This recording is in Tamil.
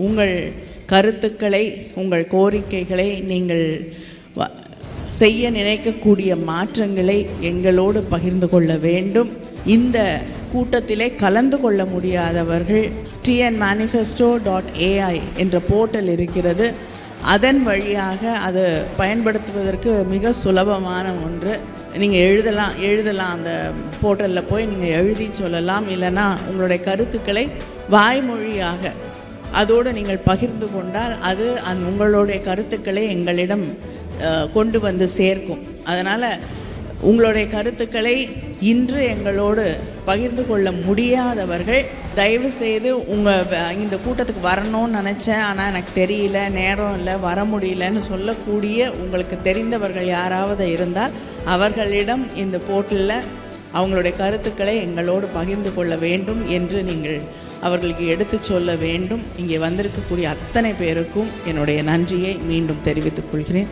உங்கள் கருத்துக்களை, உங்கள் கோரிக்கைகளை, நீங்கள் செய்ய நினைக்கக்கூடிய மாற்றங்களை எங்களோடு பகிர்ந்து கொள்ள வேண்டும். இந்த கூட்டத்திலே கலந்து கொள்ள முடியாதவர்கள் tnmanifesto.ai என்ற போர்ட்டல் இருக்கிறது. அதன் வழியாக அது பயன்படுத்துவதற்கு மிக சுலபமான ஒன்று. நீங்கள் எழுதலாம் அந்த போர்ட்டலில் போய் நீங்கள் எழுதி சொல்லலாம். இல்லைன்னா உங்களுடைய கருத்துக்களை வாய்மொழியாக அதோடு நீங்கள் பகிர்ந்து கொண்டால் அது உங்களுடைய கருத்துக்களை எங்களிடம் கொண்டு வந்து சேர்க்கும். அதனால் உங்களுடைய கருத்துக்களை இன்று எங்களோடு பகிர்ந்து கொள்ள முடியாதவர்கள் தயவு செய்து இந்த கூட்டத்துக்கு வரணும்னு நினச்சேன், ஆனால் எனக்கு தெரியல, நேரம் இல்லை, வர முடியலன்னு சொல்லக்கூடிய உங்களுக்கு தெரிந்தவர்கள் யாராவது இருந்தால் அவர்களிடம் இந்த போர்ட்டலில் அவங்களுடைய கருத்துக்களை எங்களோடு பகிர்ந்து கொள்ள வேண்டும் என்று நீங்கள் அவர்களுக்கு எடுத்து சொல்ல வேண்டும். இங்கே வந்திருக்கக்கூடிய அத்தனை பேருக்கும் என்னுடைய நன்றியை மீண்டும் தெரிவித்துக் கொள்கிறேன்.